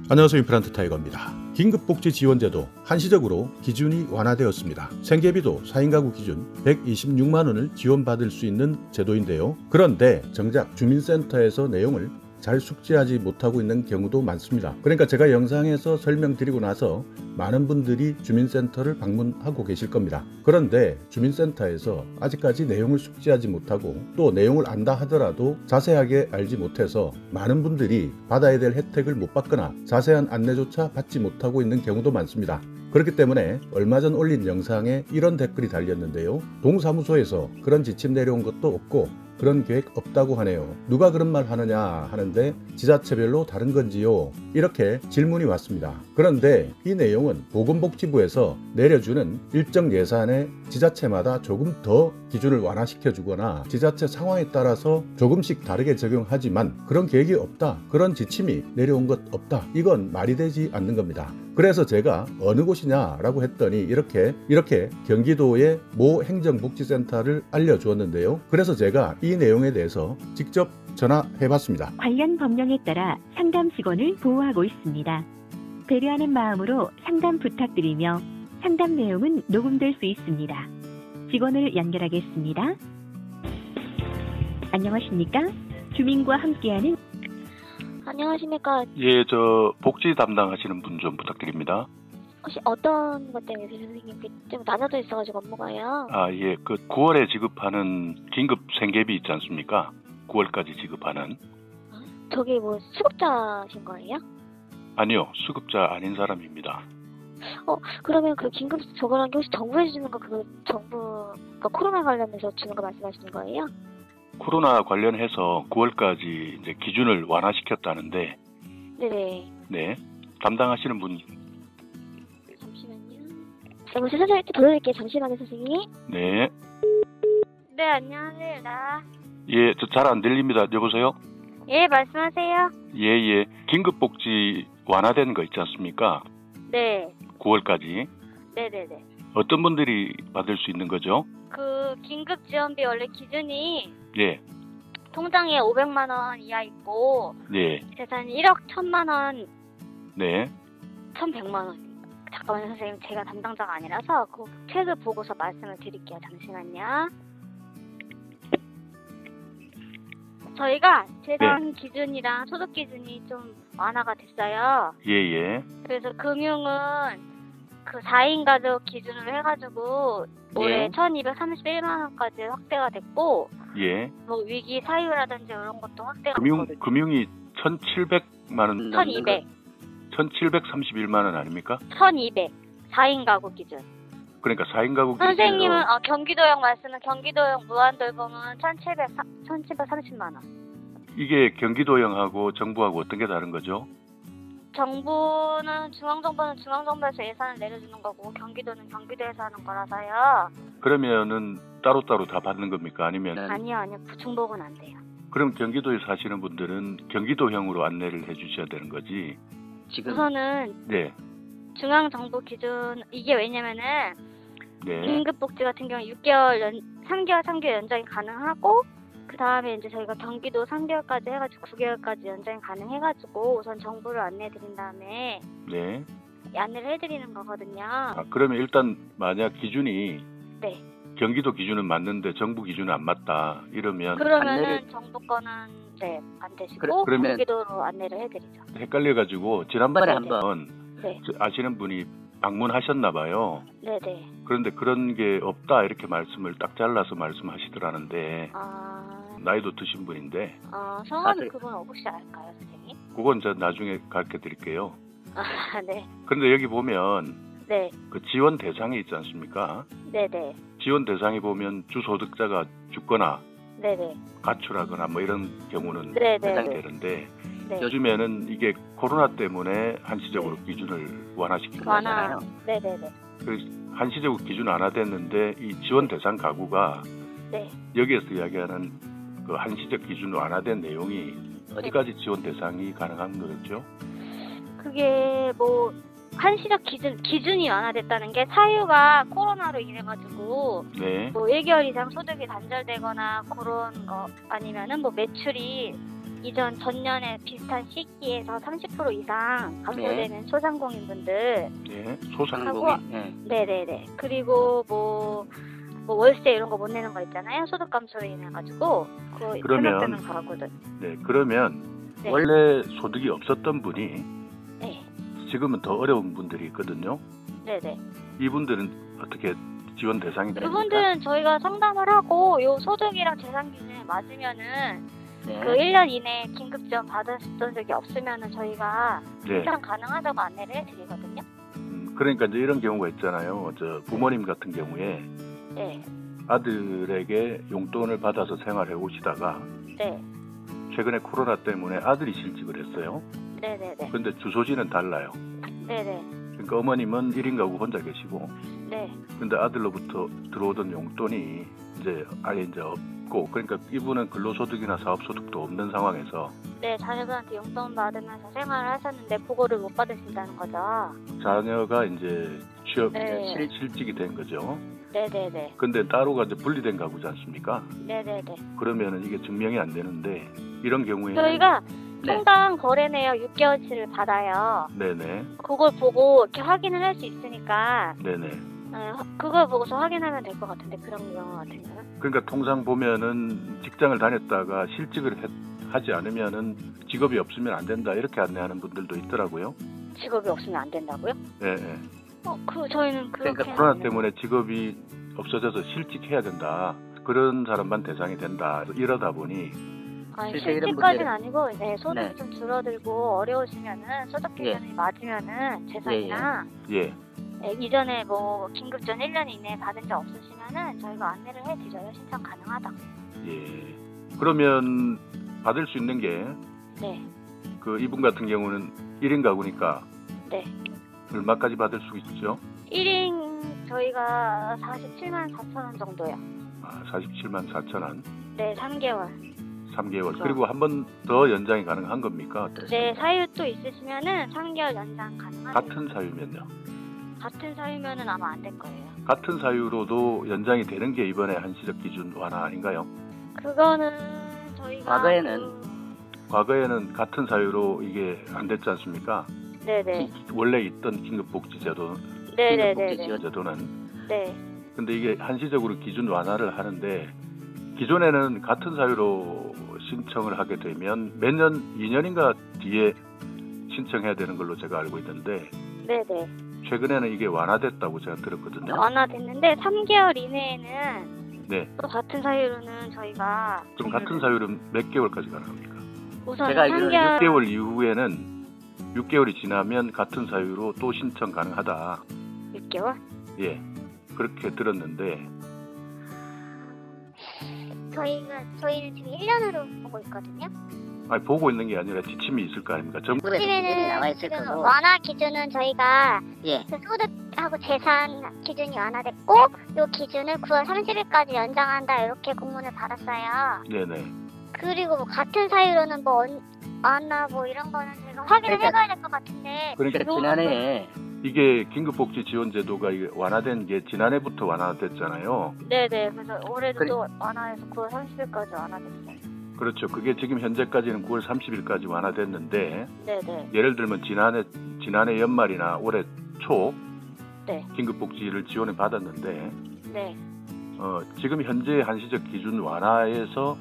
안녕하세요. 임플란트 타이거입니다. 긴급복지 지원제도 한시적으로 기준이 완화되었습니다. 생계비도 4인 가구 기준 126만원을 지원받을 수 있는 제도인데요. 그런데 정작 주민센터에서 내용을 잘 숙지하지 못하고 있는 경우도 많습니다. 그러니까 제가 영상에서 설명드리고 나서 많은 분들이 주민센터를 방문하고 계실 겁니다. 그런데 주민센터에서 아직까지 내용을 숙지하지 못하고 또 내용을 안다 하더라도 자세하게 알지 못해서 많은 분들이 받아야 될 혜택을 못 받거나 자세한 안내조차 받지 못하고 있는 경우도 많습니다. 그렇기 때문에 얼마 전 올린 영상에 이런 댓글이 달렸는데요. 동사무소에서 그런 지침 내려온 것도 없고 그런 계획 없다고 하네요. 누가 그런 말 하느냐 하는데 지자체별로 다른 건지요? 이렇게 질문이 왔습니다. 그런데 이 내용은 보건복지부에서 내려주는 일정 예산에 지자체마다 조금 더 기준을 완화시켜 주거나 지자체 상황에 따라서 조금씩 다르게 적용하지만 그런 계획이 없다, 그런 지침이 내려온 것 없다, 이건 말이 되지 않는 겁니다. 그래서 제가 어느 곳이냐라고 했더니 이렇게 경기도의 모 행정복지센터를 알려주었는데요. 그래서 제가 이 내용에 대해서 직접 전화해봤습니다. 관련 법령에 따라 상담 직원을 보호하고 있습니다. 배려하는 마음으로 상담 부탁드리며 상담 내용은 녹음될 수 있습니다. 직원을 연결하겠습니다. 안녕하십니까? 주민과 함께하는 안녕하십니까. 예, 저 복지 담당하시는 분 좀 부탁드립니다. 혹시 어떤 것 때문에 선생님 좀 나눠져 있어가지고 업무가요? 아, 예, 그 9월에 지급하는 긴급 생계비 있지 않습니까? 9월까지 지급하는. 저기 뭐 수급자신 거예요? 아니요, 수급자 아닌 사람입니다. 그러면 그 긴급 저거란 게 혹시 정부에서 주는 거 그거 정부 그 코로나 관련해서 주는 거 말씀하시는 거예요? 코로나 관련해서 9월까지 이제 기준을 완화시켰다는데. 네네. 네, 담당하시는 분. 잠시만요. 여보세요, 선생님 또 돌려드릴게요. 잠시만요, 선생님. 네. 네, 안녕하세요. 예, 저 잘 안 들립니다. 여보세요? 예, 말씀하세요. 예, 긴급복지 완화된 거 있지 않습니까? 네. 9월까지. 네네네. 어떤 분들이 받을 수 있는 거죠? 그 긴급 지원비 원래 기준이 예. 통장에 500만 원 이하 있고 네. 재산이 1억 1,000만 원, 네. 1,100만 원. 잠깐만요, 선생님. 제가 담당자가 아니라서 그 책을 보고서 말씀을 드릴게요. 잠시만요. 저희가 재산 기준이랑 소득 기준이 좀 완화가 됐어요. 예. 그래서 금융은 그 4인 가족 기준으로 해가지고 올해 1,231만 원까지 확대가 됐고, 예. 뭐 위기 사유라든지 이런 것도 확대가 됐거든요. 금융이 1,700만 원. 1,200. 1,731만 원 아닙니까? 1,200. 4인 가구 기준. 그러니까 4인 가구 기준. 선생님은 경기도형 말씀은 경기도형 무한돌봄은 1,730만 원. 이게 경기도형하고 정부하고 어떤 게 다른 거죠? 정부는 중앙정부에서 예산을 내려주는 거고 경기도는 경기도에서 하는 거라서요. 그러면은 따로따로 다 받는 겁니까? 아니면? 아니요. 중복은 안 돼요. 그럼 경기도에 사시는 분들은 경기도형으로 안내를 해 주셔야 되는 거지. 우선은 네. 중앙정부 기준, 이게 왜냐면은 네. 긴급복지 같은 경우 3개월 연장이 가능하고, 그 다음에 이제 저희가 경기도 3개월까지 해가지고 9개월까지 연장이 가능해가지고 우선 정부를 안내해드린 다음에 네. 안내를 해드리는 거거든요. 그러면 일단 만약 기준이 네. 경기도 기준은 맞는데 정부 기준은 안 맞다 이러면 그러면은 정부 거는 안 되시고 그러면 경기도로 안내를 해드리죠. 헷갈려가지고 지난번에 한번 네. 아시는 분이 방문하셨나 봐요. 네네. 그런데 그런 게 없다 이렇게 말씀을 딱 잘라서 말씀하시더라는데 나이도 드신 분인데 성함이 그분 혹시 알까요, 선생님? 그건 저 나중에 가르쳐 드릴게요. 네. 그런데 여기 보면 네. 그 지원 대상이 있지 않습니까? 네네. 지원 대상이 보면 주소득자가 죽거나 네네. 가출하거나 뭐 이런 경우는 네네. 해당되는데 네. 요즘에는 이게 코로나 때문에 한시적으로 기준을 완화시킨 거잖아요. 네네네. 그 한시적으로 기준 완화됐는데 이 지원 대상 가구가 여기에서 이야기하는 그 한시적 기준 완화된 내용이 어디까지 지원 대상이 가능한 거죠? 그게 뭐 한시적 기준이 완화됐다는 게 사유가 코로나로 인해가지고 뭐 1개월 이상 소득이 단절되거나 그런 거 아니면은 뭐 매출이 이전 전년에 비슷한 시기에서 30% 이상 감소되는 소상공인분들. 예, 소상공인. 하고, 네네네. 그리고 뭐 월세 이런 거 못 내는 거 있잖아요. 소득 감소로 인해 가지고 그 그러면 가구들. 네, 그러면 네. 원래 소득이 없었던 분이 네. 지금은 더 어려운 분들이 있거든요. 네네. 이분들은 어떻게 지원 대상이 됩니까? 그분들은 저희가 상담을 하고 요 소득이랑 재산 기준에 맞으면은 네. 그 1년 이내에 긴급 지원 받았던 적이 없으면은 저희가 네. 일단 가능하다고 안내를 해드리거든요. 그러니까 이제 이런 경우가 있잖아요. 저 부모님 같은 경우에 네. 아들에게 용돈을 받아서 생활해 오시다가 네. 최근에 코로나 때문에 아들이 실직을 했어요. 네네네. 근데 주소지는 달라요. 네네. 그러니까 어머님은 1인 가구 혼자 계시고, 네. 근데 아들로부터 들어오던 용돈이 이제 아예 이제 없고, 그러니까 이분은 근로소득이나 사업소득도 없는 상황에서 네, 자녀들한테 용돈 받으면서 생활을 하셨는데 보고를 못 받으신다는 거죠. 자녀가 이제 취업 네. 실직이 된 거죠. 네네네. 근데 따로가 이제 분리된 가구지 않습니까? 네네네. 그러면은 이게 증명이 안 되는데 이런 경우에 저희가 네. 통당 거래 내역 6개월치를 받아요. 네네 그걸 보고 이렇게 확인을 할 수 있으니까 네네. 그걸 보고서 확인하면 될 것 같은데 그런 경우 같은 경우는. 그러니까 통상 보면은 직장을 다녔다가 실직을 하지 않으면은 직업이 없으면 안 된다 이렇게 안내하는 분들도 있더라고요. 직업이 없으면 안 된다고요? 예. 예. 저희는 그렇게. 그러니까 코로나 때문에 직업이 없어져서 실직해야 된다. 그런 사람만 대상이 된다. 이러다 보니 아니, 실제 이런 실직까지는 문제는- 아니고, 네, 소득이 네. 좀 줄어들고 어려우시면은 소득 기준이 맞으면은 재산이나 예. 네, 이전에 뭐 긴급전 1년 이내에 받은 적 없으시면은 저희가 안내를 해드려요. 신청 가능하다고. 예. 그러면 받을 수 있는 게 네, 그 이분 같은 경우는 1인 가구니까 네. 얼마까지 받을 수 있죠? 1인 저희가 47만 4천 원 정도요. 47만 4천 원. 네, 3개월. 3개월. 그렇죠. 그리고 한 번 더 연장이 가능한 겁니까? 어떻습니까? 네, 사유 또 있으시면은 3개월 연장 가능하세요. 같은 사유면요. 같은 사유면은 아마 안 될 거예요. 같은 사유로도 연장이 되는 게 이번에 한시적 기준 완화 아닌가요? 그거는 저희가 과거에는 같은 사유로 이게 안 됐지 않습니까? 네네. 원래 있던 긴급복지제도, 네네네. 긴급복지제도는. 네. 근데 이게 한시적으로 기준 완화를 하는데 기존에는 같은 사유로 신청을 하게 되면 몇 년, 2년인가 뒤에 신청해야 되는 걸로 제가 알고 있는데 네네. 최근에는 이게 완화됐다고 제가 들었거든요. 완화됐는데 3개월 이내에는 네. 또 같은 사유로는 저희가 그럼 같은 사유는 몇 개월까지 가능합니까? 우선 제가 알기로는 3개월 6개월 이후에는 6개월이 지나면 같은 사유로 또 신청 가능하다. 6개월? 예. 그렇게 들었는데 저희는 지금 1년으로 보고 있거든요. 아니, 보고 있는 게 아니라 지침이 있을 거 아닙니까? 그래, 지침이 나와 있을 지금 거고. 완화 기준은 저희가 예. 그 소득하고 재산 기준이 완화됐고 요 기준을 9월 30일까지 연장한다 이렇게 공문을 받았어요. 네네. 그리고 뭐 같은 사유로는 뭐 완화 뭐 이런 거는 저희가 확인을 그러니까- 해봐야 될 것 같은데. 그러니까 지난해 이게 긴급복지지원제도가 이게 완화된 게 지난해부터 완화됐잖아요. 네네. 그래서 올해도 그래. 또 완화해서 9월 30일까지 완화됐어요. 그렇죠. 그게 지금 현재까지는 9월 30일까지 완화됐는데 네네. 예를 들면 지난해 연말이나 올해 초 네. 긴급복지를 지원을 받았는데 네. 지금 현재 한시적 기준 완화에서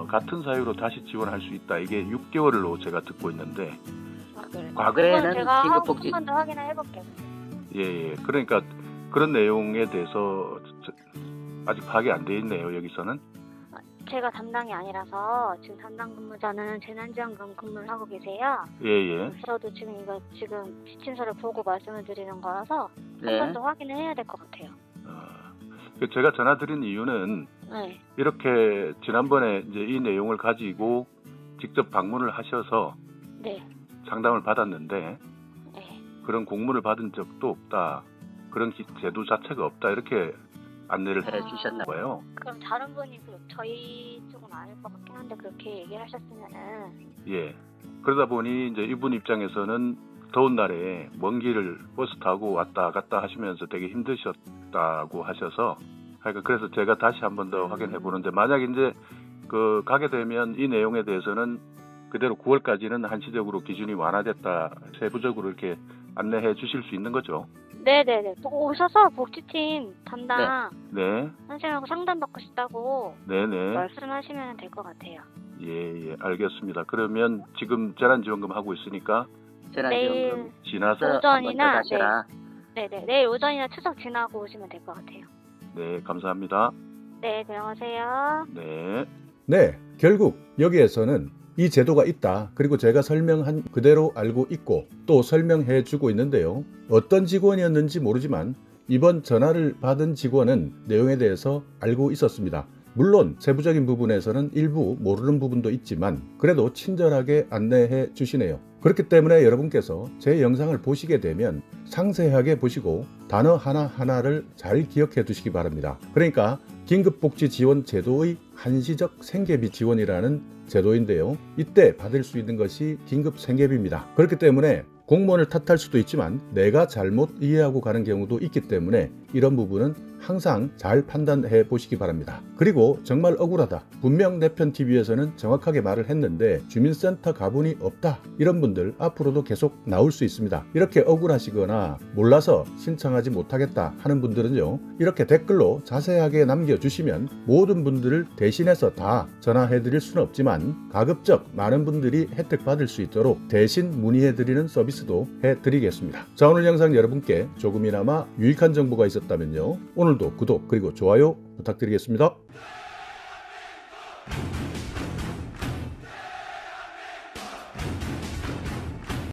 같은 사유로 다시 지원할 수 있다. 이게 6개월로 제가 듣고 있는데 과거에는 제가 긴급복지- 한 번 더 확인을 해볼게요. 예. 그러니까 그런 내용에 대해서 아직 파악이 안 돼 있네요. 여기서는. 제가 담당이 아니라서 지금 담당 근무자는 재난지원금 근무를 하고 계세요. 예. 저도 지금 이거 지침서를 보고 말씀을 드리는 거라서 네. 한 번 더 확인을 해야 될 것 같아요. 제가 전화드린 이유는 네. 이렇게 지난번에 이제 이 내용을 가지고 직접 방문을 하셔서 네. 상담을 받았는데 네. 그런 공문을 받은 적도 없다. 그런 제도 자체가 없다. 이렇게 안내를 해주셨나 봐요. 그럼 다른 분이 저희 쪽은 아닐 것 같긴 한데 그렇게 얘기를 하셨으면은. 예. 그러다 보니 이제 이분 입장에서는 더운 날에 먼 길을 버스 타고 왔다 갔다 하시면서 되게 힘드셨다고 하셔서 그래서 제가 다시 한 번 더 확인해 보는데 만약 이제 가게 되면 이 내용에 대해서는 그대로 9월까지는 한시적으로 기준이 완화됐다 세부적으로 이렇게 안내해 주실 수 있는 거죠? 네네네. 오셔서 복지팀 담당 네. 선생님하고 상담받고 싶다고 네네. 말씀하시면 될 것 같아요. 예, 알겠습니다. 그러면 지금 재난지원금 하고 있으니까 재난지원금 지나서 오전이나 먼저 가셔라. 네네. 내일 오전이나 추석 지나고 오시면 될 것 같아요. 네, 감사합니다. 네, 들어가세요. 네. 네, 결국 여기에서는 이 제도가 있다. 그리고 제가 설명한 그대로 알고 있고 또 설명해 주고 있는데요. 어떤 직원이었는지 모르지만 이번 전화를 받은 직원은 내용에 대해서 알고 있었습니다. 물론 세부적인 부분에서는 일부 모르는 부분도 있지만 그래도 친절하게 안내해 주시네요. 그렇기 때문에 여러분께서 제 영상을 보시게 되면 상세하게 보시고 단어 하나하나를 잘 기억해 두시기 바랍니다. 그러니까 긴급복지지원제도의 한시적 생계비 지원이라는 제도인데요. 이때 받을 수 있는 것이 긴급생계비입니다. 그렇기 때문에 공무원을 탓할 수도 있지만 내가 잘못 이해하고 가는 경우도 있기 때문에 이런 부분은 항상 잘 판단해 보시기 바랍니다. 그리고 정말 억울하다. 분명 내 편 TV에서는 정확하게 말을 했는데 주민센터 가본이 없다. 이런 분들 앞으로도 계속 나올 수 있습니다. 이렇게 억울하시거나 몰라서 신청하지 못하겠다 하는 분들은요. 이렇게 댓글로 자세하게 남겨주시면 모든 분들을 대신해서 다 전화해 드릴 수는 없지만 가급적 많은 분들이 혜택 받을 수 있도록 대신 문의해 드리는 서비스도 해 드리겠습니다. 자, 오늘 영상 여러분께 조금이나마 유익한 정보가 있었다면요. 오늘도 구독 그리고 좋아요 부탁드리겠습니다.